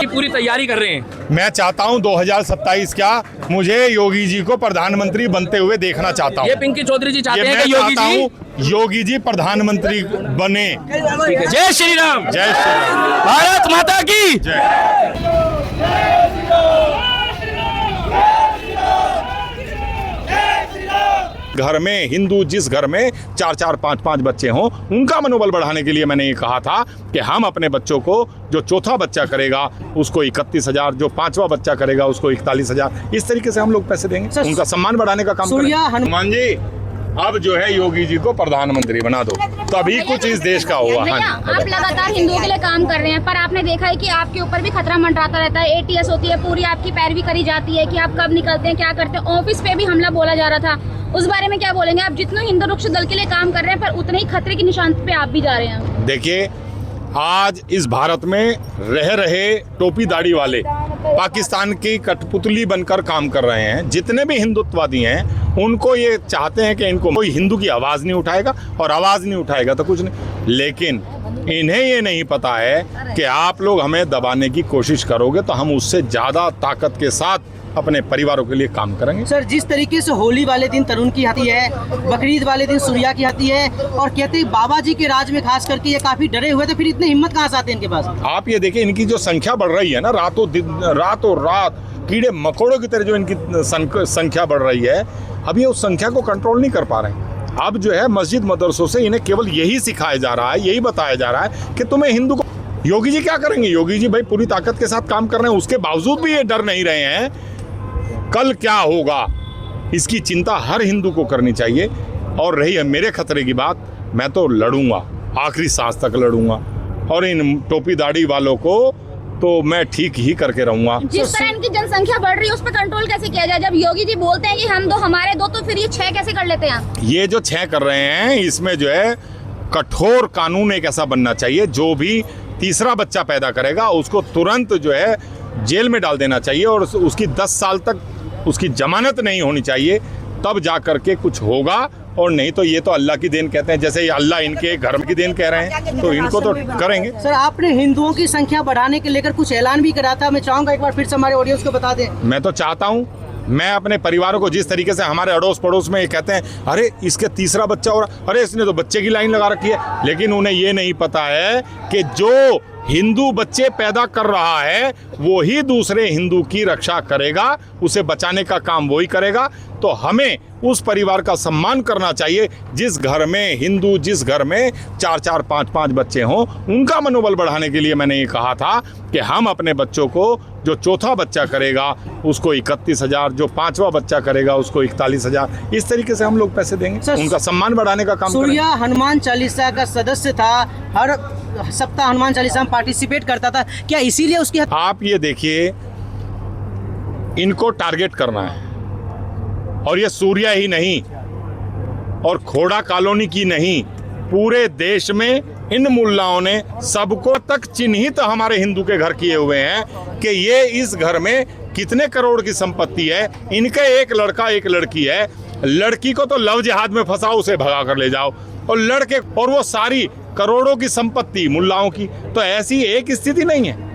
पूरी तैयारी कर रहे हैं। मैं चाहता हूं 2027 क्या, मुझे योगी जी को प्रधानमंत्री बनते हुए देखना चाहता हूं। ये पिंकी चौधरी जी चाहते हैं कि योगी जी प्रधानमंत्री बने। जय श्री राम। जय श्री राम। भारत माता की जय। घर में हिंदू जिस घर में 4-4, 5-5 बच्चे हों, उनका मनोबल बढ़ाने के लिए मैंने ये कहा था कि हम अपने बच्चों को, जो चौथा बच्चा करेगा उसको 31,000, जो 5वां बच्चा करेगा उसको 41,000, इस तरीके से हम लोग पैसे देंगे, उनका सम्मान बढ़ाने का काम करेंगे। हनुमान जी, अब जो है योगी जी को प्रधानमंत्री बना दो, तभी कुछ इस देश का होगा। आप लगातार हिंदुओं के लिए काम कर रहे हैं, पर आपने देखा है कि आपके ऊपर भी खतरा मंडराता रहता है। ATS होती है, पूरी आपकी पैरवी करी जाती है कि आप कब निकलते हैं, क्या करते हैं। ऑफिस पे भी हमला बोला जा रहा था, उस बारे में क्या बोलेंगे आप? जितने हिंदू रक्षा दल के लिए काम कर रहे हैं, पर उतने ही खतरे के निशान पे आप भी जा रहे हैं। देखिए, आज इस भारत में रह रहे टोपी दाढ़ी वाले पाकिस्तान की कठपुतली बनकर काम कर रहे हैं। जितने भी हिंदुत्ववादी हैं, उनको ये चाहते हैं कि इनको कोई हिंदू की आवाज़ नहीं उठाएगा, और आवाज़ नहीं उठाएगा तो कुछ नहीं। लेकिन इन्हें ये नहीं पता है कि आप लोग हमें दबाने की कोशिश करोगे तो हम उससे ज़्यादा ताकत के साथ अपने परिवारों के लिए काम करेंगे। सर, जिस तरीके से होली वाले दिन तरुण की आती है, बकरीद वाले दिन सूर्या की आती है, और कहते हैं बाबा जी के राज में खास करके ये काफी डरे हुए थे, फिर इतनी हिम्मत कहाँ से आती है इनके पास? आप ये देखिए, इनकी जो संख्या बढ़ रही है ना, रातों रात कीड़े मकोड़ों की तरह जो इनकी संख्या बढ़ रही है, अब ये उस संख्या को कंट्रोल नहीं कर पा रहे हैं। अब जो है मस्जिद मदरसों से इन्हें केवल यही सिखाया जा रहा है, यही बताया जा रहा है कि तुम्हें हिंदू को। योगी जी क्या करेंगे? योगी जी भाई पूरी ताकत के साथ काम कर रहे हैं, उसके बावजूद भी ये डर नहीं रहे हैं। कल क्या होगा इसकी चिंता हर हिंदू को करनी चाहिए। और रही है मेरे खतरे की बात, मैं तो लड़ूंगा, आखिरी सांस तक लड़ूंगा, और इन टोपी दाढ़ी वालों को तो मैं ठीक ही करके रहूंगा। जिस तरह इनकी जनसंख्या बढ़ रही है, उस पर कंट्रोल कैसे किया जाए? जब योगी जी बोलते हैं कि हम दो हमारे दो, तो फिर ये 6 कैसे कर लेते हैं? ये जो 6 कर रहे हैं, इसमें जो है कठोर कानून एक ऐसा बनना चाहिए, जो भी तीसरा बच्चा पैदा करेगा उसको तुरंत जो है जेल में डाल देना चाहिए, और उसकी 10 साल तक उसकी जमानत नहीं होनी चाहिए, तब जा करके कुछ होगा। और नहीं तो ये तो अल्लाह की देन कहते हैं, जैसे ये अल्लाह इनके घर की देन कह रहे हैं, तो इनको तो करेंगे। सर, आपने हिंदुओं की संख्या बढ़ाने के लेकर कुछ ऐलान भी करा था, मैं चाहूंगा एक बार फिर से हमारे ऑडियंस को बता दें। मैं तो चाहता हूँ, मैं अपने परिवारों को, जिस तरीके से हमारे अड़ोस पड़ोस में ये कहते हैं, अरे इसके तीसरा बच्चा हो रहा, अरे इसने तो बच्चे की लाइन लगा रखी है, लेकिन उन्हें ये नहीं पता है कि जो हिंदू बच्चे पैदा कर रहा है वो ही दूसरे हिंदू की रक्षा करेगा, उसे बचाने का काम वही करेगा। तो हमें उस परिवार का सम्मान करना चाहिए जिस घर में हिंदू, जिस घर में 4-4, 5-5 बच्चे हों, उनका मनोबल बढ़ाने के लिए मैंने ये कहा था कि हम अपने बच्चों को, जो चौथा बच्चा करेगा उसको 31,000, जो 5वां बच्चा करेगा उसको 41,000, इस तरीके से हम लोग पैसे देंगे, उनका सम्मान बढ़ाने का काम करेंगे। सूर्या हनुमान चालीसा का सदस्य था, हर सप्ताह हनुमान चालीसा में पार्टिसिपेट करता था, क्या इसीलिए उसकी? आप ये देखिए, इनको टारगेट करना है, और ये सूर्या ही नहीं और खोड़ा कॉलोनी की नहीं, पूरे देश में इन मुल्लाओं ने सबको तक चिन्हित हमारे हिंदू के घर किए हुए हैं कि ये इस घर में कितने करोड़ की संपत्ति है, इनके एक लड़का एक लड़की है, लड़की को तो लव जिहाद में फंसाओ, उसे भगा कर ले जाओ, और लड़के, और वो सारी करोड़ों की संपत्ति मुल्लाओं की। तो ऐसी एक स्थिति नहीं है,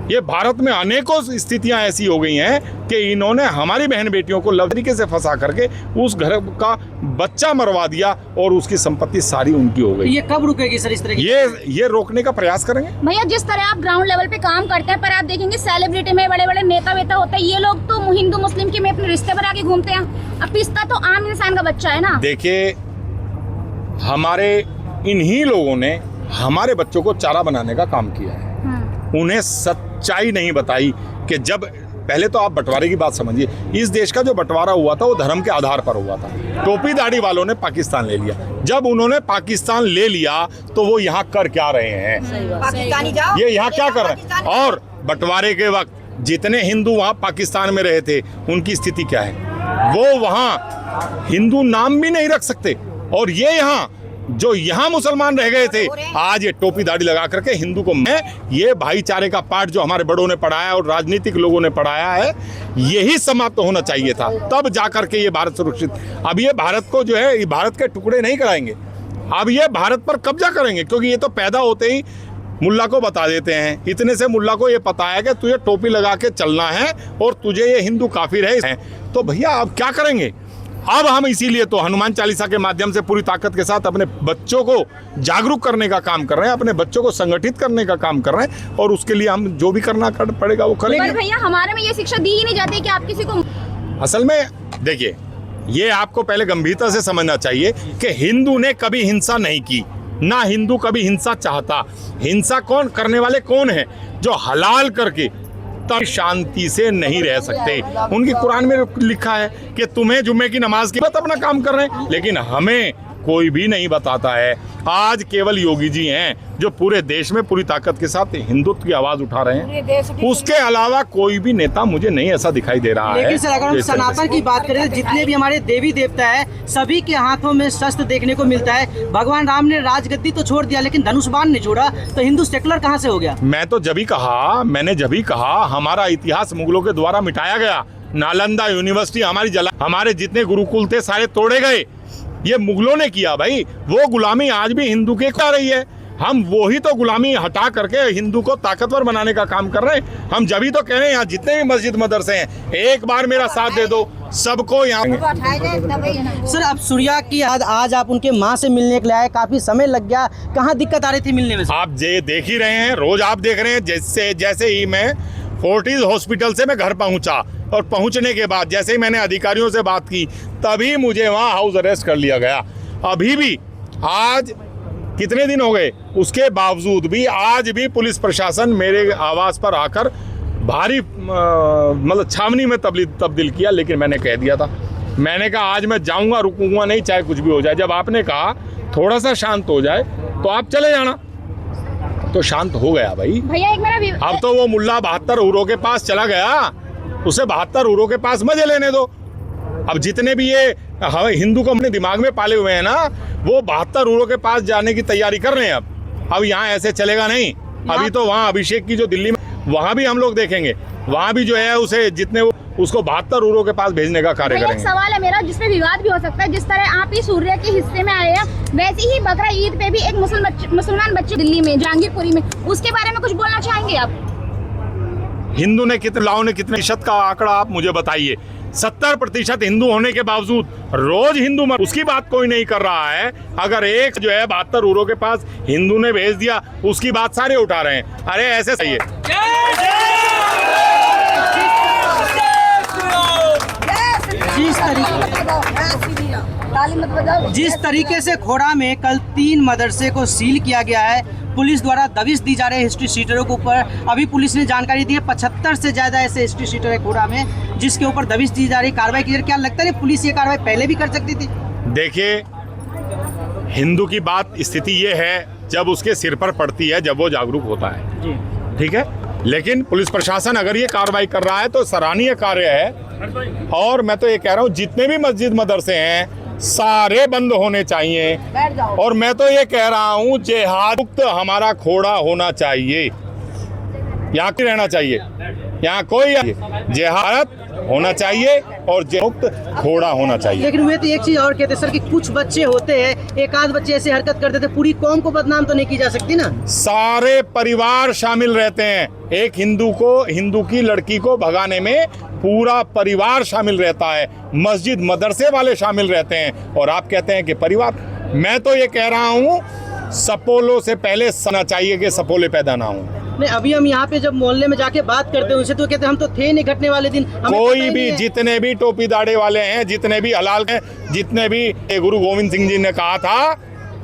ये भारत में अनेकों स्थितियां ऐसी हो गई हैं कि इन्होंने हमारी बहन बेटियों को लव तरीके से फंसा करके उस घर का बच्चा मरवा दिया, और उसकी संपत्ति सारी उनकी हो गई। ये कब रुकेगी सर इस तरह की? ये रोकने का प्रयास करेंगे। भैया, जिस तरह आप ग्राउंड लेवल पे काम करते हैं, पर आप देखेंगे सेलिब्रिटी में बड़े बड़े नेता वेता होते हैं, ये लोग तो हिंदू मुस्लिम के में अपने रिश्ते बना के घूमते हैं। अब पिस्ता तो आम इंसान का बच्चा है ना। देखिए, हमारे इन्हीं लोगों ने हमारे बच्चों को चारा बनाने का काम किया है। उन्हें सच्चाई नहीं बताई कि जब पहले तो आप बंटवारे की बात समझिए, इस देश का जो बंटवारा हुआ था वो धर्म के आधार पर हुआ था। टोपी दाढ़ी वालों ने पाकिस्तान ले लिया, जब उन्होंने पाकिस्तान ले लिया तो वो यहाँ कर क्या रहे हैं? ये यहाँ क्या कर रहे हैं? और बंटवारे के वक्त जितने हिंदू वहाँ पाकिस्तान में रहे थे, उनकी स्थिति क्या है? वो वहाँ हिंदू नाम भी नहीं रख सकते, और ये यहाँ जो यहाँ मुसलमान रह गए थे, आज ये टोपी दाढ़ी लगा करके हिंदू को, मैं ये भाईचारे का पाठ जो हमारे बड़ों ने पढ़ाया और राजनीतिक लोगों ने पढ़ाया है, यही समाप्त होना चाहिए था, तब जाकर के ये भारत सुरक्षित। अब ये भारत को जो है, ये भारत के टुकड़े नहीं कराएंगे, अब ये भारत पर कब्जा करेंगे, क्योंकि ये तो पैदा होते ही मुल्ला को बता देते हैं। इतने से मुल्ला को ये पता है कि तुझे टोपी लगा के चलना है और तुझे ये हिंदू काफिर है। तो भैया अब क्या करेंगे? अब हम इसीलिए तो हनुमान चालीसा के माध्यम से पूरी ताकत के साथ अपने बच्चों को जागरूक करने का काम कर रहे हैं, अपने बच्चों को संगठित करने का काम कर रहे हैं, और उसके लिए हम जो भी करना पड़ेगा वो करेंगे। पर भैया हमारे में ये शिक्षा दी ही नहीं जाती कि आप किसी को, असल में देखिए, ये आपको पहले गंभीरता से समझना चाहिए कि हिंदू ने कभी हिंसा नहीं की, ना हिंदू कभी हिंसा चाहता। हिंसा कौन करने वाले कौन है? जो हलाल करके तब शांति से नहीं रह सकते। उनकी कुरान में लिखा है कि तुम्हें जुम्मे की नमाज की बात अपना काम कर रहे हैं, लेकिन हमें कोई भी नहीं बताता है। आज केवल योगी जी हैं जो पूरे देश में पूरी ताकत के साथ हिंदुत्व की आवाज उठा रहे हैं। उसके अलावा कोई भी नेता मुझे नहीं ऐसा दिखाई दे रहा है। लेकिन सर अगर हम सनातन की बात करें तो जितने भी हमारे देवी देवता है सभी के हाथों में शस्त्र देखने को मिलता है। भगवान राम ने राजगद्दी तो छोड़ दिया लेकिन धनुष बाण नहीं छोड़ा, तो हिंदू सेकुलर कहाँ से हो गया? मैंने जब ही कहा हमारा इतिहास मुगलों के द्वारा मिटाया गया। नालंदा यूनिवर्सिटी हमारी हमारे जितने गुरुकुल थे सारे तोड़े गए। ये मुगलों ने किया भाई। वो गुलामी आज भी हिंदू के कर रही है। हम वो ही तो गुलामी हटा करके हिंदू को ताकतवर बनाने का काम कर रहे हैं। हम जब ही तो कह रहे हैं यहाँ जितने भी मस्जिद मदरसे हैं, एक बार मेरा साथ दे दो, सबको यहाँ। सर अब सूर्या की आज आप उनके माँ से मिलने के लिए आए, काफी समय लग गया, कहाँ दिक्कत आ रही थी मिलने में? आप ये देख ही रहे हैं, रोज आप देख रहे हैं। जैसे ही मैं फोर्टिस हॉस्पिटल से मैं घर पहुंचा, और पहुंचने के बाद जैसे ही मैंने अधिकारियों से बात की, तभी मुझे वहां हाउस अरेस्ट कर लिया गया। अभी भी आज कितने दिन हो गए, उसके बावजूद भी आज भी पुलिस प्रशासन मेरे आवास पर आकर भारी मतलब छावनी में तब्दील किया। लेकिन मैंने कह दिया था, मैंने कहा आज मैं जाऊंगा, रुकूंगा नहीं, चाहे कुछ भी हो जाए। जब आपने कहा थोड़ा सा शांत हो जाए तो आप चले जाना, तो शांत हो गया भाई। भैया एक मेरा अब तो वो मुल्ला 72 हुरों के पास चला गया, उसे 72 हुरों के पास मजे लेने दो। अब जितने भी ये हिंदू को अपने दिमाग में पाले हुए हैं ना, वो 72 हुरों के पास जाने की तैयारी कर रहे हैं। अब यहाँ ऐसे चलेगा नहीं। अभी तो वहाँ अभिषेक की जो दिल्ली में, वहाँ भी हम लोग देखेंगे, वहाँ भी जो है उसे जितने उसको 72 हुरों के पास भेजने का कार्य करेंगे। एक सवाल है मेरा जिसपे विवाद भी हो सकता है। जिस तरह आप ही सूर्य के हिस्से में आए हैं, वैसे ही बकरा ईद पे भी एक मुसलमान बच्चे दिल्ली में जहांगीरपुरी में, उसके बारे में कुछ बोलना चाहेंगे आप? हिंदू ने कितने प्रतिशत का आंकड़ा आप मुझे बताइए। 70% हिंदू होने के बावजूद रोज हिंदू उसकी बात कोई नहीं कर रहा है। अगर एक जो है 72 हुरों के पास हिंदू ने भेज दिया, उसकी बात सारे उठा रहे हैं। अरे ऐसे सही है। जिस तरीके से खोड़ा में कल 3 मदरसे को सील किया गया है, पुलिस द्वारा दबिश दी जा रही है हिस्ट्री शीटरों के ऊपर। अभी पुलिस ने जानकारी दी है 75 से ज्यादा ऐसे हिस्ट्री शीटर है खोड़ा में, जिसके ऊपर दबिश दी जा रही, कार्रवाई की जा रही। क्या लगता है पुलिस ये कार्रवाई पहले भी कर सकती थी? देखिए, हिंदू की बात स्थिति ये है जब उसके सिर पर पड़ती है, जब वो जागरूक होता है, ठीक है। लेकिन पुलिस प्रशासन अगर ये कार्रवाई कर रहा है तो सराहनीय कार्य है। और मैं तो ये कह रहा हूँ जितने भी मस्जिद मदरसे हैं सारे बंद होने चाहिए। और मैं तो ये कह रहा हूँ जिहाद मुक्त हमारा खोड़ा होना चाहिए, यहाँ की रहना चाहिए, यहाँ कोई जिहाद होना चाहिए और मुक्त खोड़ा होना चाहिए। लेकिन वे तो एक चीज और कहते सर कि कुछ बच्चे होते हैं, एक आध बच्चे ऐसे हरकत करते थे, पूरी कौम को बदनाम तो नहीं की जा सकती ना। सारे परिवार शामिल रहते हैं। एक हिंदू की लड़की को भगाने में पूरा परिवार शामिल रहता है, मस्जिद मदरसे वाले शामिल रहते हैं। और आप कहते हैं कि परिवार, मैं तो ये कह रहा हूँ सपोलों से पहले सना चाहिए कि सपोले पैदा ना हो। नहीं, अभी हम यहाँ पे जब मोहल्ले में जाके बात करते हैं उनसे तो कहते हैं हम तो थे नहीं घटने वाले दिन। कोई भी जितने भी टोपी दाढ़े वाले हैं, जितने भी हलाल हैं, जितने भी गुरु गोविंद सिंह जी ने कहा था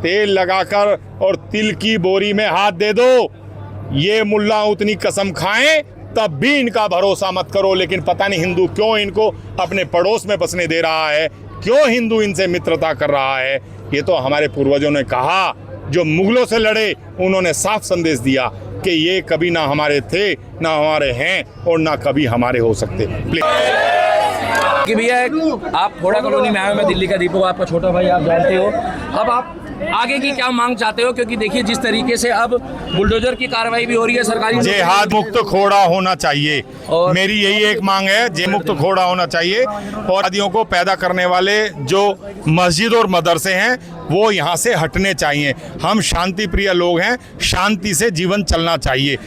तेल लगाकर और तिल की बोरी में हाथ दे दो, ये मुल्ला उतनी कसम खाएं तब भी इनका भरोसा मत करो। लेकिन पता नहीं हिंदू क्यों इनको अपने पड़ोस में बसने दे रहा है, क्यों हिंदू इनसे मित्रता कर रहा है। ये तो हमारे पूर्वजों ने कहा, जो मुगलों से लड़े उन्होंने साफ संदेश दिया कि ये कभी ना हमारे थे, ना हमारे हैं और ना कभी हमारे हो सकते। कि भैया आप खोड़ा कॉलोनी में आए हो, मैं दिल्ली का दीपक, आपका छोटा भाई, आप जानते हो। अब आप आगे की क्या मांग चाहते हो? क्योंकि देखिए जिस तरीके से अब बुलडोजर की कार्रवाई भी हो रही है सरकारी, जिहाद मुक्त खोड़ा होना चाहिए। और मेरी यही एक मांग है, जिहाद मुक्त खोड़ा होना चाहिए। और आदियों को पैदा करने वाले जो मस्जिद और मदरसे हैं वो यहाँ से हटने चाहिए। हम शांति प्रिय लोग हैं, शांति से जीवन चलना चाहिए।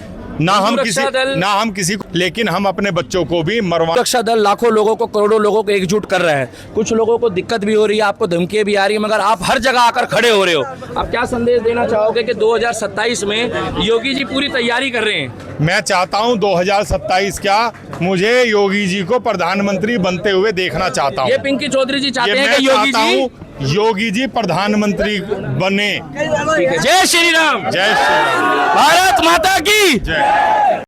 ना हम किसी को, लेकिन हम अपने बच्चों को भी मरवा। सुरक्षा दल लाखों लोगों को, करोड़ों लोगों को एकजुट कर रहे हैं। कुछ लोगों को दिक्कत भी हो रही है, आपको धमकियां भी आ रही है, मगर आप हर जगह आकर खड़े हो रहे हो। आप क्या संदेश देना चाहोगे कि 2027 में योगी जी पूरी तैयारी कर रहे हैं? मैं चाहता हूं 2027 क्या, मुझे योगी जी को प्रधानमंत्री बनते हुए देखना चाहता हूं। ये पिंकी चौधरी जी चाहते हैं मैं कि योगी जी प्रधानमंत्री बने। जय श्री राम। जय श्री राम। भारत माता की जय।